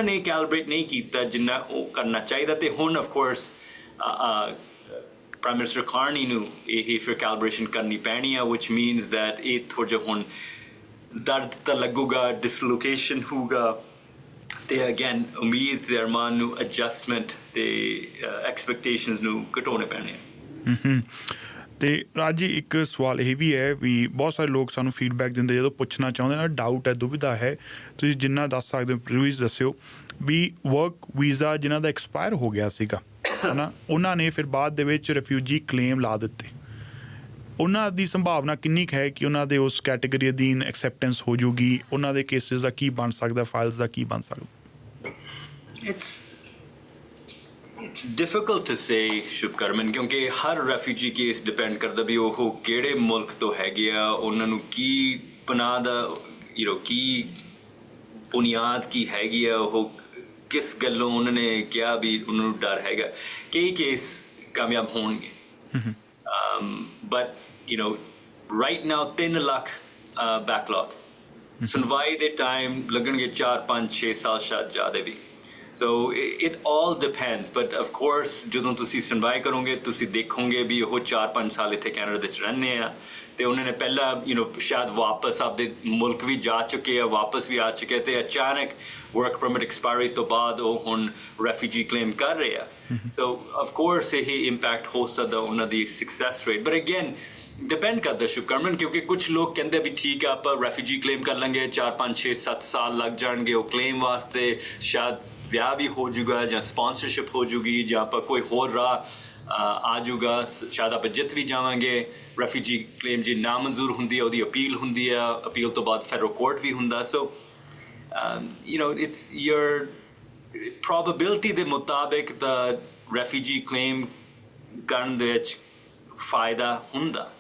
ਨੇ ਕੈਲੀਬ੍ਰੇਟ ਨਹੀਂ ਕੀਤਾ ਜਿੰਨਾ ਉਹ ਕਰਨਾ ਚਾਹੀਦਾ, ਅਤੇ ਹੁਣ of course prime minister Carney ਨੂੰ ਇਹ ਫਿਰ ਕੈਲੀਬ੍ਰੇਸ਼ਨ ਕਰਨੀ ਪੈਣੀ ਆ, ਵਿਚ ਮੀਨਸ ਦੈਟ ਇਹ ਥੋੜ੍ਹਾ ਜਿਹਾ ਹੁਣ ਦਰਦ ਤਾਂ ਲੱਗੂਗਾ, ਡਿਸਲੋਕੇਸ਼ਨ ਹੋਊਗਾ, ਅਤੇ ਅਗੇਨ ਉਮੀਦ ਤੇ ਅਰਮਾਨ ਨੂੰ ਐਡਜਸਟਮੈਂਟ ਅਤੇ ਐਕਸਪੈਕਟੇਸ਼ਨਸ ਨੂੰ ਘਟਾਉਣੇ ਪੈਣੇ ਆ। ਅਤੇ ਰਾਜੀ ਇੱਕ ਸਵਾਲ ਇਹ ਵੀ ਹੈ ਵੀ ਬਹੁਤ ਸਾਰੇ ਲੋਕ ਸਾਨੂੰ ਫੀਡਬੈਕ ਦਿੰਦੇ ਜਦੋਂ ਪੁੱਛਣਾ ਚਾਹੁੰਦੇ ਨੇ, ਡਾਊਟ ਹੈ, ਦੁਵਿਧਾ ਹੈ, ਤੁਸੀਂ ਜਿੰਨਾ ਦੱਸ ਸਕਦੇ ਹੋ ਪਲੀਜ਼ ਦੱਸਿਓ ਵੀ ਵਰਕ ਵੀਜ਼ਾ ਜਿਨ੍ਹਾਂ ਦਾ ਐਕਸਪਾਇਰ ਹੋ ਗਿਆ ਸੀਗਾ ਹੈ ਨਾ, ਉਹਨਾਂ ਨੇ ਫਿਰ ਬਾਅਦ ਦੇ ਵਿੱਚ ਰਿਫਿਊਜੀ ਕਲੇਮ ਲਾ ਦਿੱਤੇ। ਉਹਨਾਂ ਦੀ ਸੰਭਾਵਨਾ ਕਿੰਨੀ ਕੁ ਹੈ ਕਿ ਉਹਨਾਂ ਦੇ ਉਸ ਕੈਟੇਗਰੀ ਅਧੀਨ ਐਕਸੈਪਟੈਂਸ ਹੋ ਜੂਗੀ? ਉਹਨਾਂ ਦੇ ਕੇਸਿਸ ਦਾ ਕੀ ਬਣ ਸਕਦਾ, ਫਾਈਲਸ ਦਾ ਕੀ ਬਣ ਸਕਦਾ? It's difficult to say, Shubhkarman, ਕਿਉਂਕਿ ਹਰ ਰੈਫਿਊਜੀ ਕੇਸ ਡਿਪੈਂਡ ਕਰਦਾ ਵੀ ਉਹ ਕਿਹੜੇ ਮੁਲਕ ਤੋਂ ਹੈਗੇ ਆ, ਉਹਨਾਂ ਨੂੰ ਕੀ ਪਨਾਹ ਦਾ ਕੀ ਬੁਨਿਆਦ ਕੀ ਹੈਗੀ ਆ, ਉਹ ਕਿਸ ਗੱਲੋਂ ਉਹਨਾਂ ਨੇ ਕਿਹਾ ਵੀ ਉਹਨਾਂ ਨੂੰ ਡਰ ਹੈਗਾ। ਕਈ ਕੇਸ ਕਾਮਯਾਬ ਹੋਣਗੇ, but right now 3 lakh backlog, ਸੁਣਵਾਈ ਦੇ ਟਾਈਮ ਲੱਗਣਗੇ 4, 5, 6 ਸਾਲ, ਸ਼ਾਇਦ ਜ਼ਿਆਦਾ ਵੀ। So it all depends, but of course ਜਦੋਂ ਤੁਸੀਂ ਸੁਣਵਾਈ ਕਰੋਗੇ ਤੁਸੀਂ ਦੇਖੋਗੇ ਵੀ ਉਹ 4-5 ਸਾਲ ਇੱਥੇ ਕੈਨੇਡਾ ਦੇ ਵਿੱਚ ਰਹਿੰਦੇ ਆ ਤੇ ਉਹਨਾਂ ਨੇ ਪਹਿਲਾਂ ਸ਼ਾਇਦ ਵਾਪਸ ਆਪਦੇ ਮੁਲਕ ਵੀ ਜਾ ਚੁੱਕੇ ਆ, ਵਾਪਸ ਵੀ ਆ ਚੁੱਕੇ ਤੇ ਅਚਾਨਕ ਵਰਕ ਪਰਮਿਟ ਐਕਸਪਾਇਰੀ ਤੋਂ ਬਾਅਦ ਉਹ ਹੁਣ ਰੈਫਿਊਜੀ ਕਲੇਮ ਕਰ ਰਹੇ ਆ। ਸੋ ਆਫ ਕੋਰਸ ਇਹ ਇੰਪੈਕਟ ਹੋ ਸਕਦਾ ਉਹਨਾਂ ਦੀ success rate, but again depend ਕਰਦਾ ਸ਼ੁਭਕਰਮਨ, ਕਿਉਂਕਿ ਕੁਝ ਲੋਕ ਕਹਿੰਦੇ ਵੀ ਠੀਕ ਆ ਆਪਾਂ ਰੈਫਿਊਜੀ ਕਲੇਮ ਕਰ ਲਾਂਗੇ, 4, 5, 6, 7 ਸਾਲ ਲੱਗ ਜਾਣਗੇ ਉਹ ਕਲੇਮ ਵਾਸਤੇ, ਸ਼ਾਇਦ ਵਿਆਹ ਵੀ ਹੋ ਜੂਗਾ ਜਾਂ ਸਪਾਂਸਰਸ਼ਿਪ ਹੋ ਜੂਗੀ ਜਾਂ ਆਪਾਂ ਕੋਈ ਹੋਰ ਰਾਹ ਆ ਜੂਗਾ, ਸ਼ਾਇਦ ਆਪਾਂ ਜਿੱਤ ਵੀ ਜਾਵਾਂਗੇ। ਰੈਫਿਊਜੀ ਕਲੇਮ ਜੇ ਨਾ ਮਨਜ਼ੂਰ ਹੁੰਦੀ ਹੈ ਉਹਦੀ ਅਪੀਲ ਹੁੰਦੀ ਆ, ਅਪੀਲ ਤੋਂ ਬਾਅਦ ਫੈਡਰਲ ਕੋਰਟ ਵੀ ਹੁੰਦਾ। ਸੋ ਇਟਸ ਯੂਰ ਪ੍ਰੋਬੇਬਿਲਿਟੀ ਦੇ ਮੁਤਾਬਿਕ ਦਾ ਰੈਫਿਊਜੀ ਕਲੇਮ ਕਰਨ ਦੇ ਵਿੱਚ ਫਾਇਦਾ ਹੁੰਦਾ।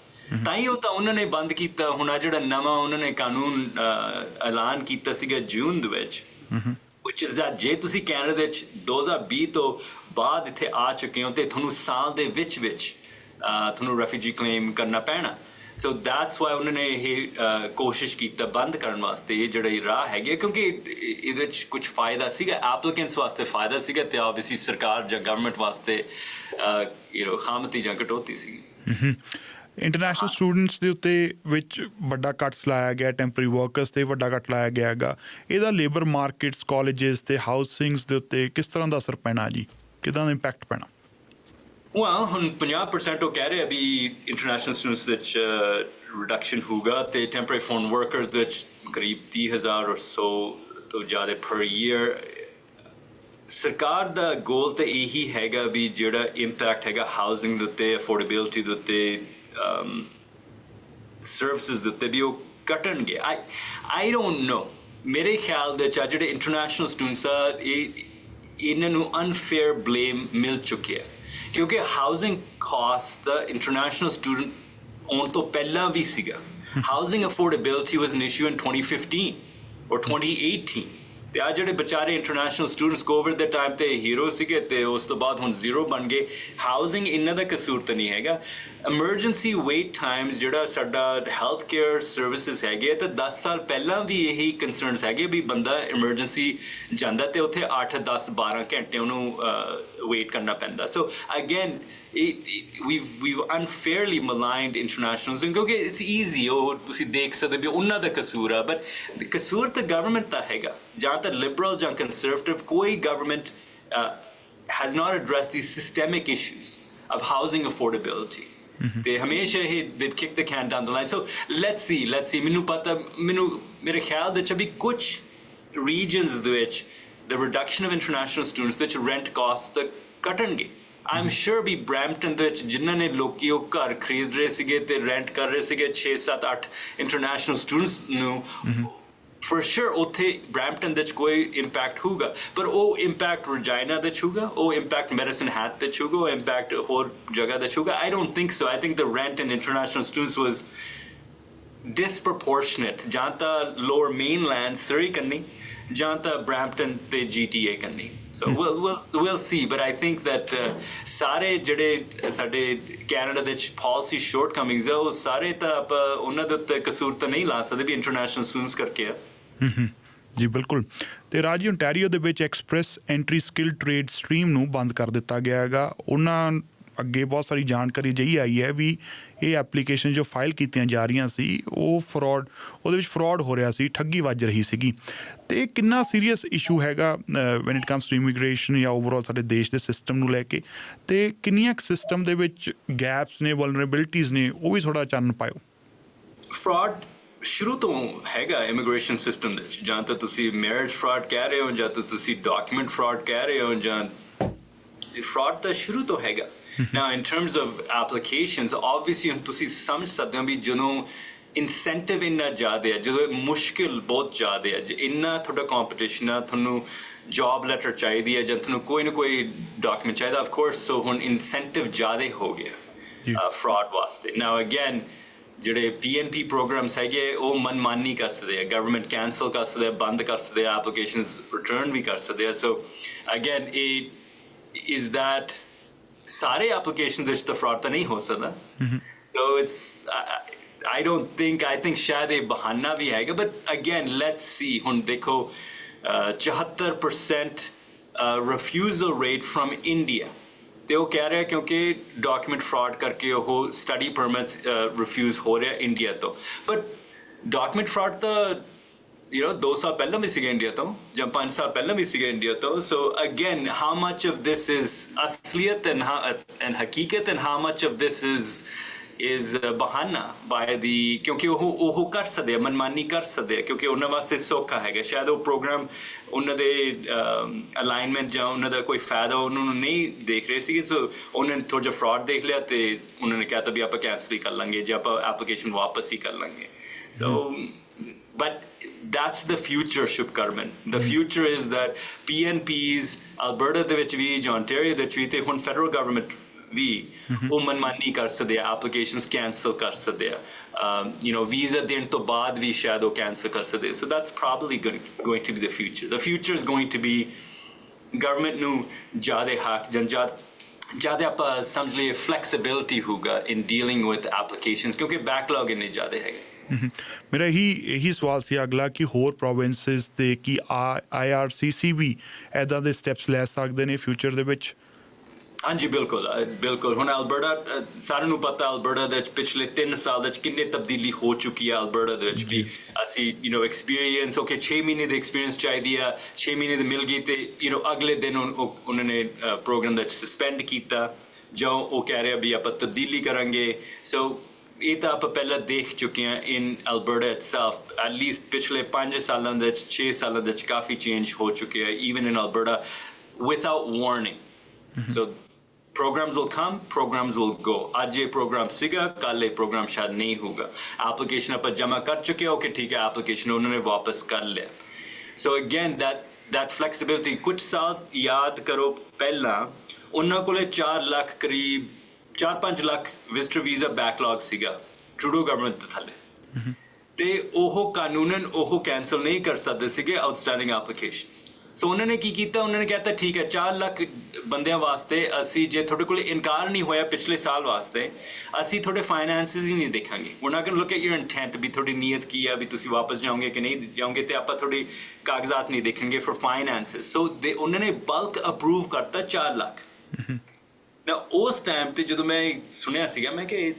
ਤਾਂ ਹੀ ਉਹ ਤਾਂ ਉਹਨਾਂ ਨੇ ਬੰਦ ਕੀਤਾ। ਹੁਣ ਆ ਜਿਹੜਾ ਨਵਾਂ ਉਹਨਾਂ ਨੇ ਕਾਨੂੰਨ ਐਲਾਨ ਕੀਤਾ ਸੀਗਾ ਜੂਨ ਦੇ ਵਿੱਚ, which is that ਜੇ ਤੁਸੀਂ ਕੈਨੇਡਾ ਦੇ ਵਿੱਚ 2020 ਤੋਂ ਬਾਅਦ ਇੱਥੇ ਆ ਚੁੱਕੇ ਹੋ ਤੇ ਤੁਹਾਨੂੰ ਸਾਲ ਦੇ ਵਿੱਚ ਤੁਹਾਨੂੰ ਰੈਫਿਊਜੀ ਕਲੇਮ ਕਰਨਾ ਪੈਣਾ। ਸੋ ਦੈਟਸ ਵਾਈ ਉਹਨਾਂ ਨੇ ਇਹ ਕੋਸ਼ਿਸ਼ ਕੀਤਾ ਬੰਦ ਕਰਨ ਵਾਸਤੇ ਇਹ ਜਿਹੜਾ ਰਾਹ ਹੈਗੇ, ਕਿਉਂਕਿ ਇਹਦੇ ਵਿੱਚ ਕੁਝ ਫਾਇਦਾ ਸੀਗਾ, ਐਪਲੀਕੈਂਟਸ ਵਾਸਤੇ ਫਾਇਦਾ ਸੀਗਾ ਤੇ ਆਬਵੀਅਸਲੀ ਸਰਕਾਰ ਜਾਂ ਗਵਰਨਮੈਂਟ ਵਾਸਤੇ ਖਾਮਤੀ ਜਾਂ ਕਟੌਤੀ ਸੀਗੀ। ਇੰਟਰਨੈਸ਼ਨਲ ਸਟੂਡੈਂਟਸ ਦੇ ਉੱਤੇ ਵਿੱਚ ਵੱਡਾ ਕੱਟਸ ਲਾਇਆ ਗਿਆ, ਟੈਂਪਰਰੀ ਵਰਕਰਸ 'ਤੇ ਵੱਡਾ ਕੱਟ ਲਾਇਆ ਗਿਆ ਹੈਗਾ। ਇਹਦਾ ਲੇਬਰ ਮਾਰਕੀਟਸ, ਕਾਲਜਿਸ ਅਤੇ ਹਾਊਸਿੰਗਸ ਦੇ ਉੱਤੇ ਕਿਸ ਤਰ੍ਹਾਂ ਦਾ ਅਸਰ ਪੈਣਾ ਜੀ? ਕਿੱਦਾਂ ਦਾ ਇੰਪੈਕਟ ਪੈਣਾ? ਹੁਣ 50% ਉਹ ਕਹਿ ਰਹੇ ਆ ਵੀ ਇੰਟਰਨੈਸ਼ਨਲ ਸਟੂਡੈਂਟਸ ਵਿੱਚ ਰਿਡਕਸ਼ਨ ਹੋਊਗਾ ਤੇ ਟੈਂਪਰਰੀ ਫੋਰਨ ਵਰਕਰਸ ਦੇ ਵਿੱਚ ਕਰੀਬ 30,000 ਔਰ ਸੋ ਤੋਂ ਜ਼ਿਆਦਾ ਪਰ ਈਅਰ। ਸਰਕਾਰ ਦਾ ਗੋਲ ਤਾਂ ਇਹੀ ਹੈਗਾ ਵੀ ਜਿਹੜਾ ਇੰਪੈਕਟ ਹੈਗਾ ਹਾਊਸਿੰਗ ਦੇ ਉੱਤੇ, ਅਫੋਰਡੇਬਿਲਿਟੀ ਦੇ ਉੱਤੇ, ਸਰਵਿਸਿਜ਼ ਦੇ ਉੱਤੇ ਵੀ ਉਹ ਘਟਣਗੇ। ਆਈ ਡੋਂਟ ਨੋ, ਮੇਰੇ ਖਿਆਲ ਦੇ ਵਿੱਚ ਜਿਹੜੇ ਇੰਟਰਨੈਸ਼ਨਲ ਸਟੂਡੈਂਟਸ ਆ ਇਹਨਾਂ ਨੂੰ ਅਨਫੇਅਰ ਬਲੇਮ ਮਿਲ ਚੁੱਕਿਆ, ਕਿਉਂਕਿ ਹਾਊਸਿੰਗ ਕਾਸਟ ਦਾ ਇੰਟਰਨੈਸ਼ਨਲ ਸਟੂਡੈਂਟ ਆਉਣ ਤੋਂ ਪਹਿਲਾਂ ਵੀ ਸੀਗਾ। ਹਾਊਸਿੰਗ ਅਫੋਰਡੇਬਿਲਿਟੀ ਵਾਸ ਐਨ ਇਸ਼ੂ ਇਨ 2015 ਔਰ 2018 ਤੇ ਆ ਜਿਹੜੇ ਵਿਚਾਰੇ ਇੰਟਰਨੈਸ਼ਨਲ ਸਟੂਡੈਂਟਸ ਕੋਵਿਡ ਦੇ ਟਾਈਮ ਤੇ ਹੀਰੋ ਸੀਗੇ ਤੇ ਉਸ ਤੋਂ ਬਾਅਦ ਹੁਣ ਜ਼ੀਰੋ ਬਣ ਗਏ। ਹਾਊਸਿੰਗ ਇਹਨਾਂ ਦਾ ਕਸੂਰ ਤਾਂ ਨਹੀਂ ਹੈਗਾ। ਐਮਰਜੈਂਸੀ ਵੇਟ ਟਾਈਮਸ ਜਿਹੜਾ ਸਾਡਾ ਹੈਲਥ ਕੇਅਰ ਸਰਵਿਸਿਜ਼ ਹੈਗੇ ਤਾਂ 10 ਸਾਲ ਪਹਿਲਾਂ ਵੀ ਇਹੀ ਕੰਸਰਨਸ ਹੈਗੇ ਵੀ ਬੰਦਾ ਐਮਰਜੈਂਸੀ ਜਾਂਦਾ ਤੇ ਉੱਥੇ 8, 10, 12 ਘੰਟੇ ਉਹਨੂੰ ਵੇਟ ਕਰਨਾ ਪੈਂਦਾ। ਸੋ again we've unfairly maligned internationals ਕਿਉਂਕਿ it's easy, ਉਹ ਤੁਸੀਂ ਦੇਖ ਸਕਦੇ ਵੀ ਉਹਨਾਂ ਦਾ ਕਸੂਰ ਆ, ਬਟ ਕਸੂਰ ਤਾਂ ਗਵਰਨਮੈਂਟ ਦਾ ਹੈਗਾ। ਜਾਂ ਤਾਂ ਲਿਬਰਲ ਜਾਂ ਕੰਸਰਵੇਟਿਵ ਕੋਈ government has not addressed these systemic issues of housing affordability. ਤੇ ਹਮੇਸ਼ਾ ਇਹ they've kicked the can down the line. So let's see ਮੇਰੇ ਖਿਆਲ ਦੇ ਚ ਵੀ ਕੁਝ regions ਦੇ ਵਿੱਚ the reduction of international students ਦੇ ਵਿੱਚ rent costs ਤਾਂ ਘਟਣਗੇ। I'm sure ਵੀ ਬਰੈਂਪਟਨ ਦੇ ਵਿੱਚ ਜਿਨ੍ਹਾਂ ਨੇ ਲੋਕੀ ਉਹ ਘਰ ਖਰੀਦ ਰਹੇ ਸੀਗੇ ਤੇ ਰੈਂਟ ਕਰ ਰਹੇ ਸੀਗੇ 6, 7, 8 ਇੰਟਰਨੈਸ਼ਨਲ ਸਟੂਡੈਂਟਸ ਨੂੰ, ਫॉर श्योर ਉੱਥੇ ਬਰੈਂਪਟਨ ਦੇ ਵਿੱਚ ਕੋਈ ਇੰਪੈਕਟ ਹੋਊਗਾ, ਪਰ ਉਹ ਇੰਪੈਕਟ ਰਜਾਈਨਾ ਦੇ ਵਿੱਚ ਹੋਊਗਾ, ਉਹ ਇੰਪੈਕਟ ਮੈਡੀਸਨ ਹੈਥ ਦੇ ਵਿੱਚ ਹੋਊਗਾ, ਉਹ ਇੰਪੈਕਟ ਹੋਰ ਜਗ੍ਹਾ ਦੇ ਵਿੱਚ ਹੋਊਗਾ। I don't think so. I think the rent in international students was disproportionate। ਜਾਂ ਤਾਂ lower mainland Surrey ਕਰਨੀ ਜਾਂ ਤਾਂ ਬਰੈਂਪਟਨ ਤੇ GTA ਕਰਨੀ। So we'll see, but I think that ਸਾਰੇ ਜਿਹੜੇ ਸਾਡੇ ਕੈਨੇਡਾ ਦੇ ਵਿੱਚ ਪਾਲਿਸੀ ਸ਼ਾਰਟਕਮਿੰਗਸ ਆ ਉਹ ਸਾਰੇ ਤਾਂ ਆਪਾਂ ਉਹਨਾਂ ਦੇ ਉੱਤੇ ਕਸੂਰ ਤਾਂ ਨਹੀਂ ਲਾ ਸਕਦੇ ਵੀ ਇੰਟਰਨੈਸ਼ਨਲ ਸਟੂਡੈਂਟਸ ਕਰਕੇ ਆ। ਜੀ ਬਿਲਕੁਲ। ਅਤੇ ਰਾਜੀ ਓਨਟਾਰੀਓ ਦੇ ਵਿੱਚ express entry skill trade stream ਨੂੰ ਬੰਦ ਕਰ ਦਿੱਤਾ ਗਿਆ ਹੈਗਾ। ਉਹਨਾਂ ਅੱਗੇ ਬਹੁਤ ਸਾਰੀ ਜਾਣਕਾਰੀ ਜਿਹੀ ਆਈ ਹੈ ਵੀ ਇਹ ਐਪਲੀਕੇਸ਼ਨ ਜੋ ਫਾਈਲ ਕੀਤੀਆਂ ਜਾ ਰਹੀਆਂ ਸੀ ਉਹ ਉਹਦੇ ਵਿੱਚ ਫਰੋਡ ਹੋ ਰਿਹਾ ਸੀ, ਠੱਗੀ ਵੱਜ ਰਹੀ ਸੀਗੀ। ਅਤੇ ਇਹ ਕਿੰਨਾ ਸੀਰੀਅਸ ਇਸ਼ੂ ਹੈਗਾ when it comes to immigration ਜਾਂ ਓਵਰਆਲ ਸਾਡੇ ਦੇਸ਼ ਦੇ ਸਿਸਟਮ ਨੂੰ ਲੈ ਕੇ, ਅਤੇ ਕਿੰਨੀਆਂ ਕੁ ਸਿਸਟਮ ਦੇ ਵਿੱਚ ਗੈਪਸ ਨੇ, ਵਲਨਰੇਬਿਲਿਟੀਜ਼ ਨੇ, ਉਹ ਵੀ ਥੋੜ੍ਹਾ ਚਾਨਣ ਪਾਇਓ। ਫਰਾਡ ਸ਼ੁਰੂ ਤੋਂ ਹੈਗਾ ਇਮੀਗ੍ਰੇਸ਼ਨ ਸਿਸਟਮ ਦੇ ਵਿੱਚ, ਜਾਂ ਤਾਂ ਤੁਸੀਂ ਮੈਰਿਜ ਫਰਾਡ ਕਹਿ ਰਹੇ ਹੋ, ਜਾਂ ਤਾਂ ਤੁਸੀਂ ਡਾਕੂਮੈਂਟ ਫਰਾਡ ਕਹਿ ਰਹੇ ਹੋ, ਜਾਂ fraud ਤਾਂ ਸ਼ੁਰੂ ਤੋਂ ਹੈਗਾ now in terms of applications obviously ਹੁਣ ਤੁਸੀਂ ਸਮਝ ਸਕਦੇ ਹੋ ਵੀ ਜਦੋਂ incentive ਇੰਨਾ ਜ਼ਿਆਦਾ ਹੈ ਜਦੋਂ ਮੁਸ਼ਕਿਲ ਬਹੁਤ ਜ਼ਿਆਦਾ ਹੈ ਇੰਨਾ ਤੁਹਾਡਾ competition ਆ ਤੁਹਾਨੂੰ ਜੌਬ ਲੈਟਰ ਚਾਹੀਦੀ ਹੈ ਜਾਂ ਤੁਹਾਨੂੰ ਕੋਈ ਨਾ ਕੋਈ ਡਾਕੂਮੈਂਟ ਚਾਹੀਦਾ ਆਫ ਕੋਰਸ ਸੋ ਹੁਣ ਇਨਸੈਂਟਿਵ ਜ਼ਿਆਦਾ ਹੋ ਗਿਆ ਫਰਾਡ ਵਾਸਤੇ ਨਾਓ ਅਗੇਨ ਜਿਹੜੇ ਪੀਐਨਪੀ ਪ੍ਰੋਗਰਾਮਸ ਹੈਗੇ ਉਹ ਮਨਮਾਨੀ ਕਰ ਸਕਦੇ ਆ ਗਵਰਨਮੈਂਟ ਕੈਂਸਲ ਕਰ ਸਕਦੇ ਆ ਬੰਦ ਕਰ ਸਕਦੇ ਆ ਐਪਲੀਕੇਸ਼ਨਸ ਰਿਟਰਨ ਵੀ ਕਰ ਸਕਦੇ ਆ ਸੋ ਅਗੇਨ ਇਹ ਇਜ਼ ਦੈਟ ਸਾਰੇ ਐਪਲੀਕੇਸ਼ਨਸ ਵਿੱਚ ਤਾਂ ਫਰਾਡ ਤਾਂ ਨਹੀਂ ਹੋ ਸਕਦਾ so it's I don't think I think ਸ਼ਾਇਦ ਇਹ ਬਹਾਨਾ ਵੀ ਹੈਗਾ but again let's see ਹੁਣ ਦੇਖੋ 74% refusal rate from India ਤੇ ਉਹ ਕਹਿ ਰਿਹਾ ਕਿਉਂਕਿ ਡਾਕੂਮੈਂਟ ਫਰਾਡ ਕਰਕੇ ਉਹ ਸਟੱਡੀ ਪਰਮਿਟਸ ਰਿਫਿਊਜ਼ ਹੋ ਰਿਹਾ ਇੰਡੀਆ ਤੋਂ ਬਟ ਡਾਕੂਮੈਂਟ ਫਰਾਡ ਤਾਂ you know 2 ਸਾਲ ਪਹਿਲਾਂ ਵੀ ਸੀਗਾ ਇੰਡੀਆ ਤੋਂ ਜਾਂ 5 ਸਾਲ ਪਹਿਲਾਂ ਵੀ ਸੀਗਾ ਇੰਡੀਆ ਤੋਂ ਸੋ again how much of this is ਅਸਲੀਅਤ and ਹਕੀਕਤ and how much of this is ਬਹਾਨਾ by the ਕਿਉਂਕਿ ਉਹ ਕਰ ਸਕਦੇ ਆ ਮਨਮਾਨੀ ਕਰ ਸਕਦੇ ਆ ਕਿਉਂਕਿ ਉਹਨਾਂ ਵਾਸਤੇ ਸੌਖਾ ਹੈਗਾ ਸ਼ਾਇਦ ਉਹ ਪ੍ਰੋਗਰਾਮ ਉਹਨਾਂ ਦੇ ਅਲਾਈਨਮੈਂਟ ਜਾਂ ਉਹਨਾਂ ਦਾ ਕੋਈ ਫਾਇਦਾ ਉਹਨਾਂ ਨੂੰ ਨਹੀਂ ਦੇਖ ਰਹੇ ਸੀਗੇ ਸੋ ਉਹਨਾਂ ਨੇ ਥੋੜ੍ਹਾ ਜਿਹਾ ਫਰਾਡ ਦੇਖ ਲਿਆ ਤੇ ਉਹਨਾਂ ਨੇ ਕਿਹਾ ਤਾਂ ਵੀ ਆਪਾਂ ਕੈਂਸਲ ਹੀ ਕਰ ਲਾਂਗੇ ਜਾਂ ਆਪਾਂ ਐਪਲੀਕੇਸ਼ਨ ਵਾਪਸ ਹੀ ਕਰ ਲਾਂਗੇ ਸੋ but that's the future Shubkarman the future is that PNPs Alberta ਦੇ ਵਿੱਚ ਵੀ ਜਾਂ Ontario ਦੇ ਵਿੱਚ ਵੀ ਤੇ ਹੁਣ federal government ਵੀ ਉਹ ਮਨਮਾਨੀ ਕਰ ਸਕਦੇ ਆ ਐਪਲੀਕੇਸ਼ਨਸ ਕੈਂਸਲ ਕਰ ਸਕਦੇ ਆ you know ਵੀਜ਼ਾ ਦੇਣ ਤੋਂ ਬਾਅਦ ਵੀ ਸ਼ਾਇਦ ਉਹ ਕੈਂਸਲ ਕਰ ਸਕਦੇ so that's probably going to be the future is going to be government ਨੂੰ ਜ਼ਿਆਦਾ ਹੱਕ ਜਾਂ ਜ਼ਿਆਦਾ ਆਪਾਂ ਸਮਝ ਲਈਏ flexibility ਹੋਊਗਾ in dealing with applications ਕਿਉਂਕਿ backlog ਇੰਨੇ ਜ਼ਿਆਦਾ ਹੈਗੇ ਮੇਰਾ ਇਹੀ ਸਵਾਲ ਸੀ ਅਗਲਾ ਕਿ ਹੋਰ ਪ੍ਰੋਵਿੰਸਿਸ ਦੇ ਕੀ IRCC ਵੀ ਇੱਦਾਂ ਦੇ ਸਟੈਪਸ ਲੈ ਸਕਦੇ ਨੇ ਫਿਊਚਰ ਦੇ ਵਿੱਚ ਹਾਂਜੀ ਬਿਲਕੁਲ ਹੁਣ ਅਲਬਰਟਾ ਸਾਰਿਆਂ ਨੂੰ ਪਤਾ ਅਲਬਰਟਾ ਦੇ ਵਿੱਚ ਪਿਛਲੇ 3 ਸਾਲ ਵਿੱਚ ਕਿੰਨੀ ਤਬਦੀਲੀ ਹੋ ਚੁੱਕੀ ਹੈ ਅਲਬਰਟਾ ਦੇ ਵਿੱਚ ਵੀ ਅਸੀਂ ਯੂ نو ਐਕਸਪੀਰੀਅੰਸ ਓਕੇ 6 ਮਹੀਨੇ ਦੀ ਐਕਸਪੀਰੀਅੰਸ ਚਾਹੀਦੀ ਆ 6 ਮਹੀਨੇ ਦੀ ਮਿਲ ਗਈ ਤੇ ਯੂ نو ਅਗਲੇ ਦਿਨ ਉਹਨਾਂ ਨੇ ਪ੍ਰੋਗਰਾਮ ਦਾ ਸਸਪੈਂਡ ਕੀਤਾ ਜਾਂ ਉਹ ਕਹਿ ਰਿਹਾ ਵੀ ਆਪਾਂ ਤਬਦੀਲੀ ਕਰਾਂਗੇ ਸੋ ਇਹ ਤਾਂ ਆਪਾਂ ਪਹਿਲਾਂ ਦੇਖ ਚੁੱਕੇ ਹਾਂ ਇਨ ਅਲਬਰਟਾ ਇਟਸੈਲਫ ਐਟ ਲੀਸਟ ਪਿਛਲੇ 5 ਸਾਲਾਂ ਦੇ ਵਿੱਚ 6 ਸਾਲਾਂ ਦੇ ਵਿੱਚ ਕਾਫੀ ਚੇਂਜ ਹੋ ਚੁੱਕਿਆ even in Alberta without warning so programs will come programs will go ਅੱਜ ਇਹ ਪ੍ਰੋਗਰਾਮ ਸੀਗਾ ਕੱਲ ਇਹ ਪ੍ਰੋਗਰਾਮ ਸ਼ਾਇਦ ਨਹੀਂ ਹੋਊਗਾ ਐਪਲੀਕੇਸ਼ਨ ਆਪਾਂ ਜਮ੍ਹਾਂ ਕਰ ਚੁੱਕੇ ਓਕੇ ਠੀਕ ਹੈ ਐਪਲੀਕੇਸ਼ਨ ਉਹਨਾਂ ਨੇ ਵਾਪਸ ਕਰ ਲਿਆ ਸੋ ਅਗੇਨ that flexibility ਕੁਝ ਸਾਲ ਯਾਦ ਕਰੋ ਪਹਿਲਾਂ ਉਹਨਾਂ ਕੋਲੇ 4 ਲੱਖ ਕਰੀਬ 4-5 ਲੱਖ ਵਿਜ਼ਟਰ ਵੀਜ਼ਾ ਬੈਕਲੌਗ ਸੀਗਾ ਟਰੂਡੋ ਗਵਰਨਮੈਂਟ ਦੇ ਥੱਲੇ ਤੇ ਉਹ ਕਾਨੂੰਨਨ ਉਹ ਕੈਂਸਲ ਨਹੀਂ ਕਰ ਸਕਦੇ ਸੀਗੇ ਆਊਟਸਟੈਂਡਿੰਗ ਐਪਲੀਕੇਸ਼ਨ ਸੋ ਉਹਨਾਂ ਨੇ ਕੀ ਕੀਤਾ ਉਹਨਾਂ ਨੇ ਕਹਿਤਾ ਠੀਕ ਹੈ 4 ਲੱਖ ਬੰਦਿਆਂ ਵਾਸਤੇ ਅਸੀਂ ਜੇ ਤੁਹਾਡੇ ਕੋਲ ਇਨਕਾਰ ਨਹੀਂ ਹੋਇਆ ਪਿਛਲੇ ਸਾਲ ਵਾਸਤੇ ਅਸੀਂ ਤੁਹਾਡੇ ਫਾਈਨੈਂਸਿਸ ਹੀ ਨਹੀਂ ਦੇਖਾਂਗੇ we're not going to look at your intent ਵੀ ਤੁਹਾਡੀ ਨੀਅਤ ਕੀ ਹੈ ਵੀ ਤੁਸੀਂ ਵਾਪਸ ਜਾਓਗੇ ਕਿ ਨਹੀਂ ਜਾਓਗੇ ਤੇ ਆਪਾਂ ਤੁਹਾਡੀ ਕਾਗਜ਼ਾਤ ਨਹੀਂ ਦੇਖਾਂਗੇ ਫॉर ਫਾਈਨੈਂਸਿਸ ਸੋ ਉਹਨਾਂ ਨੇ ਬਲਕ ਅਪਰੂਵ ਕਰਤਾ 4 ਲੱਖ ਨਾ ਉਸ ਟਾਈਮ ਤੇ ਜਦੋਂ ਮੈਂ ਸੁਣਿਆ ਸੀਗਾ ਮੈਂ ਕਿ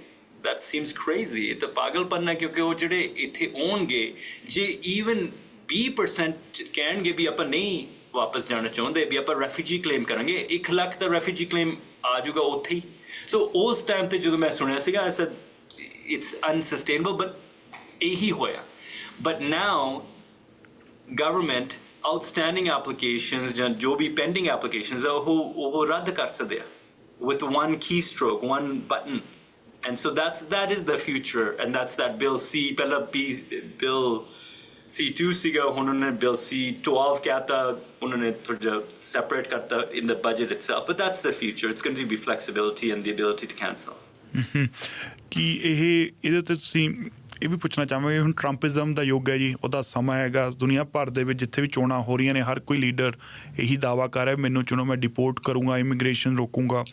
that seems crazy ਇਹ ਤਾਂ ਪਾਗਲਪਨ ਹੈ ਕਿਉਂਕਿ ਉਹ ਜਿਹੜੇ ਇੱਥੇ ਆਉਣਗੇ ਜੇ ਈਵਨ 20% ਕਹਿਣਗੇ ਵੀ ਆਪਾਂ ਨਹੀਂ ਵਾਪਸ ਜਾਣਾ ਚਾਹੁੰਦੇ ਵੀ ਆਪਾਂ ਰੈਫਿਊਜੀ ਕਲੇਮ ਕਰਾਂਗੇ 1 ਲੱਖ ਦਾ ਰੈਫਿਊਜੀ ਕਲੇਮ ਆ ਜਾਊਗਾ ਉੱਥੇ ਹੀ ਸੋ ਉਸ ਟਾਈਮ ਤੇ ਜਦੋਂ ਮੈਂ ਸੁਣਿਆ ਸੀਗਾ I said it's unsustainable but ਇਹੀ ਹੋਇਆ but now government outstanding applications ਜਾਂ ਜੋ ਵੀ pending applications ਆ ਉਹ ਰੱਦ ਕਰ ਸਕਦੇ ਆ with one keystroke one button and so that is the future and that's that bill C ਪਹਿਲਾਂ bill C2 ਸੀਗਾ ਹੁਣ ਉਹਨਾਂ ਨੇ ਬਿਲ C12 ਕਹਿਤਾ ਉਹਨਾਂ ਨੇ ਥੋੜਾ ਜਿਹਾ ਸੈਪਰੇਟ ਕਰਤਾ in the budget itself but that's the future it's going to be flexibility and the ability to cancel ਕਿ ਇਹਦੇ ਤੇ ਤੁਸੀਂ ਇਹ ਵੀ ਪੁੱਛਣਾ ਚਾਹਾਂਗੇ ਹੁਣ ਟਰੰਪਿਜ਼ਮ ਦਾ ਯੁੱਗ ਹੈ ਜੀ ਉਹਦਾ ਸਮਾਂ ਹੈਗਾ ਦੁਨੀਆ ਭਰ ਦੇ ਵਿੱਚ ਜਿੱਥੇ ਵੀ ਚੋਣਾਂ ਹੋ ਰਹੀਆਂ ਨੇ ਹਰ ਕੋਈ ਲੀਡਰ ਇਹੀ ਦਾਅਵਾ ਕਰ ਰਿਹਾ ਮੈਨੂੰ ਚੁਣੋ ਮੈਂ ਡਿਪੋਰਟ ਕਰੂੰਗਾ ਇਮੀਗ੍ਰੇਸ਼ਨ ਰੋਕੂੰਗਾ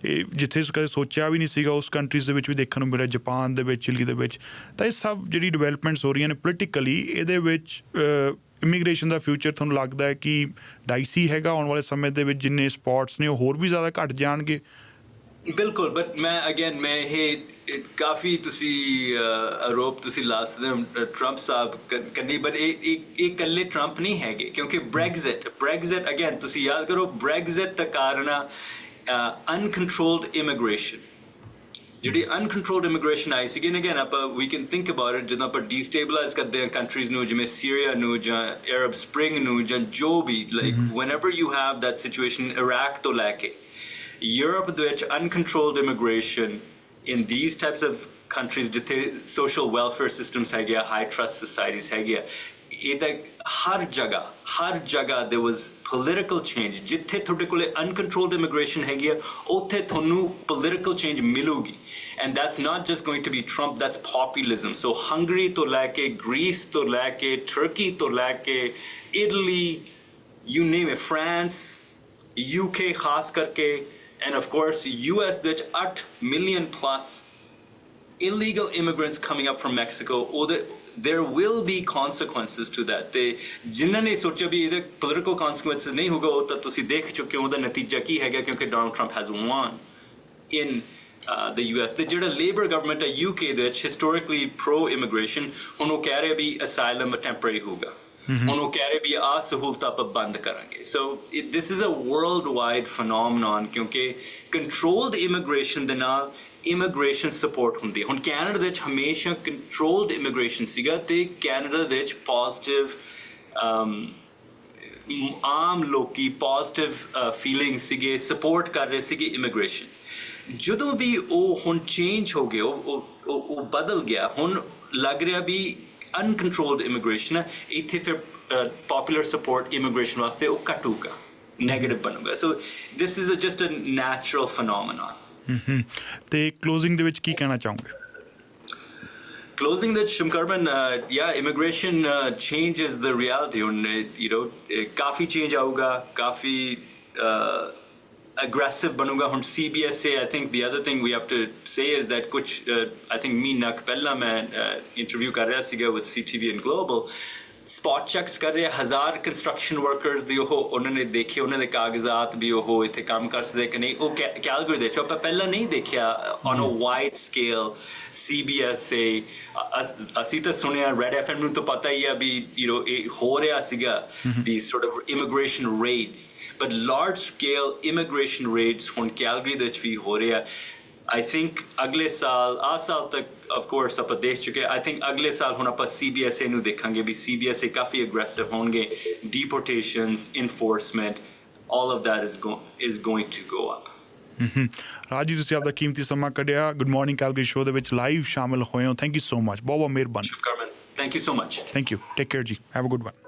ਇਹ ਜਿੱਥੇ ਕਦੇ ਸੋਚਿਆ ਵੀ ਨਹੀਂ ਸੀਗਾ ਉਸ ਕੰਟਰੀਜ਼ ਦੇ ਵਿੱਚ ਵੀ ਦੇਖਣ ਨੂੰ ਮਿਲਿਆ ਜਾਪਾਨ ਦੇ ਵਿੱਚ ਚਿਲੀ ਦੇ ਵਿੱਚ ਤਾਂ ਇਹ ਸਭ ਜਿਹੜੀ ਡਿਵੈਲਪਮੈਂਟਸ ਹੋ ਰਹੀਆਂ ਨੇ ਪੋਲੀਟੀਕਲੀ ਇਹਦੇ ਵਿੱਚ ਇਮੀਗ੍ਰੇਸ਼ਨ ਦਾ ਫਿਊਚਰ ਤੁਹਾਨੂੰ ਲੱਗਦਾ ਹੈ ਕਿ ਡਾਈਸੀ ਹੈਗਾ ਆਉਣ ਵਾਲੇ ਸਮੇਂ ਦੇ ਵਿੱਚ ਜਿੰਨੇ ਸਪੌਟਸ ਨੇ ਉਹ ਹੋਰ ਵੀ ਜ਼ਿਆਦਾ ਘੱਟ ਜਾਣਗੇ ਬਿਲਕੁਲ ਬਟ ਮੈਂ ਇਹ ਕਾਫੀ ਤੁਸੀਂ ਆਰੋਪ ਤੁਸੀਂ ਲਾ ਸਕਦੇ ਹੋ ਟਰੰਪ ਸਾਹਿਬ ਕੰਨੀ ਬਟ ਇਹ ਇਕੱਲੇ ਟਰੰਪ ਨਹੀਂ ਹੈਗੇ ਕਿਉਂਕਿ ਬ੍ਰੈਗਜ਼ਿਟ ਅਗੇਨ ਤੁਸੀਂ ਯਾਦ ਕਰੋ ਬ੍ਰੈਗਜ਼ਿਟ ਦਾ ਕਾਰਨ uncontrolled immigration ਜਿਹੜੀ uncontrolled immigration ਆਈ ਸੀਗੀ ਅਗੇਨ ਆਪਾਂ we can think about it ਜਦੋਂ ਆਪਾਂ destabilize ਕਰਦੇ ਹਾਂ countries ਨੂੰ ਜਿਵੇਂ ਸੀਰੀਆ ਨੂੰ ਜਾਂ Arab Spring ਨੂੰ ਜਾਂ ਜੋ ਵੀ like whenever you have that situation Iraq ਤੋਂ ਲੈ ਕੇ Europe ਦੇ ਵਿੱਚ uncontrolled immigration in these types of countries ਜਿੱਥੇ social welfare systems ਹੈਗੇ ਆ, high trust societies ਹੈਗੇ ਆ, ਇਹਦਾ ਹਰ ਜਗ੍ਹਾ there was political change. ਜਿੱਥੇ ਤੁਹਾਡੇ ਕੋਲੇ uncontrolled immigration ਹੈਗੀ ਆ, ਉੱਥੇ ਤੁਹਾਨੂੰ political change ਮਿਲੂਗੀ. And that's not just going to be Trump, that's populism. So Hungary to ਲੈ ਕੇ, Greece to ਲੈ ਕੇ, Turkey to ਲੈ ਕੇ, Italy, you name it, France, UK ਖਾਸ ਕਰਕੇ, and of course US ਦੇ ਵਿੱਚ 8 million plus illegal immigrants coming up from Mexico. There will be consequences to that. ਤੇ ਜਿਨ੍ਹਾਂ ਨੇ ਸੋਚਿਆ ਵੀ ਇਹਦੇ political consequences ਨਹੀਂ ਹੋਗਾ, ਉਹ ਤਾਂ ਤੁਸੀਂ ਦੇਖ ਚੁੱਕੇ ਹੋ ਉਹਦਾ ਨਤੀਜਾ ਕੀ ਹੈਗਾ, ਕਿਉਂਕਿ Donald Trump has won in the US. ਤੇ ਜਿਹੜਾ Labour government ਹੈ UK ਦੇ ਵਿੱਚ historically pro-immigration, ਹੁਣ ਉਹ ਕਹਿ ਰਹੇ ਵੀ asylum temporary ਹੋਗਾ, ਹੁਣ ਉਹ ਕਹਿ ਰਹੇ ਵੀ ਆਹ ਸਹੂਲਤਾਂ ਆਪਾਂ ਬੰਦ ਕਰਾਂਗੇ. So this is a worldwide phenomenon, ਕਿਉਂਕਿ controlled immigration ਦੇ ਨਾਲ ਇਮੀਗ੍ਰੇਸ਼ਨ ਸਪੋਰਟ ਹੁੰਦੀ ਹੈ. ਹੁਣ ਕੈਨੇਡਾ ਦੇ ਵਿੱਚ ਹਮੇਸ਼ਾ ਕੰਟਰੋਲਡ ਇਮੀਗ੍ਰੇਸ਼ਨ ਸੀਗਾ, ਤੇ ਕੈਨੇਡਾ ਦੇ ਵਿੱਚ ਪੋਜ਼ਿਟਿਵ ਆਮ ਲੋਕੀ ਪੋਜ਼ਿਟਿਵ ਫੀਲਿੰਗ ਸੀਗੇ, ਸਪੋਰਟ ਕਰ ਰਹੇ ਸੀਗੇ ਇਮੀਗ੍ਰੇਸ਼ਨ. ਜਦੋਂ ਵੀ ਉਹ ਹੁਣ ਚੇਂਜ ਹੋ ਗਏ, ਉਹ ਬਦਲ ਗਿਆ, ਹੁਣ ਲੱਗ ਰਿਹਾ ਵੀ ਅਨਕੰਟਰੋਲਡ ਇਮੀਗ੍ਰੇਸ਼ਨ ਹੈ, ਇੱਥੇ ਫਿਰ ਪੋਪੂਲਰ ਸਪੋਰਟ ਇਮੀਗ੍ਰੇਸ਼ਨ ਵਾਸਤੇ ਉਹ ਘਟੂਗਾ, ਨੈਗੇਟਿਵ ਬਣੂਗਾ. So this is just a natural phenomenon. ਤੇ ਕਲੋਜ਼ਿੰਗ ਦੇ ਵਿੱਚ ਕੀ ਕਹਿਣਾ ਚਾਹੋਗੇ? Closing that, Shumkarman, yeah, immigration change is the reality. काफी change आऊगा, काफी aggressive बनूगा. ਹੁਣ CBSA, I think the other thing we have to say is that कुछ I think ਮਹੀਨਾ ਪਹਿਲਾਂ ਮੈਂ interview ਕਰ ਰਿਹਾ ਸੀਗਾ with CTV and Global. Spot checks ਕਰ ਰਹੇ 1000 ਕੰਸਟਰਕਸ਼ਨ ਵਰਕਰਸ ਦੀ, ਉਹ ਉਹਨਾਂ ਨੇ ਦੇਖੇ ਉਹਨਾਂ ਦੇ ਕਾਗਜ਼ਾਤ ਵੀ ਉਹ ਇੱਥੇ ਕੰਮ ਕਰ ਸਕਦੇ ਕਿ ਨਹੀਂ. ਉਹ ਕੈਲਗਰੀ ਦੇ ਚੋਂ ਆਪਾਂ ਪਹਿਲਾਂ ਨਹੀਂ ਦੇਖਿਆ on a wide scale. CBSA ਅਸੀਂ ਤਾਂ ਸੁਣਿਆ, ਰੈਡ FM ਨੂੰ ਤਾਂ ਪਤਾ ਹੀ ਆ ਵੀ ਇਹ ਹੋ ਰਿਹਾ ਸੀਗਾ, ਦੀ sort of immigration raids, but large scale immigration raids ਹੁਣ ਕੈਲਗਰੀ ਦੇ ਵਿੱਚ ਵੀ ਹੋ ਰਿਹਾ. I think ਅਗਲੇ ਸਾਲ, ਆਹ ਸਾਲ ਤੱਕ of course ਆਪਾਂ ਦੇਖ ਚੁੱਕੇ. I think ਅਗਲੇ ਸਾਲ ਹੁਣ ਆਪਾਂ CBSA ਨੂੰ ਦੇਖਾਂਗੇ ਵੀ CBSA ਕਾਫੀ aggressive ਹੋਣਗੇ. Deportations, enforcement, all of that is going to go up. Raj ji, ਤੁਸੀਂ ਆਪਦਾ ਕੀਮਤੀ ਸਮਾਂ ਕੱਢਿਆ ਗੁੱਡ ਮਾਰਨਿੰਗ ਕੈਲਗਰੀ ਸ਼ੋਅ ਦੇ ਵਿੱਚ ਲਾਈਵ ਸ਼ਾਮਿਲ ਹੋਏ ਹੋ. ਥੈਂਕ ਯੂ ਸੋ ਮਚ, ਬਹੁਤ ਬਹੁਤ ਮਿਹਰਬਾਨੀ. Thank you so much. Thank you, take care ਜੀ, ਹੈਵ ਅ ਗੁੱਡ ਵਨ.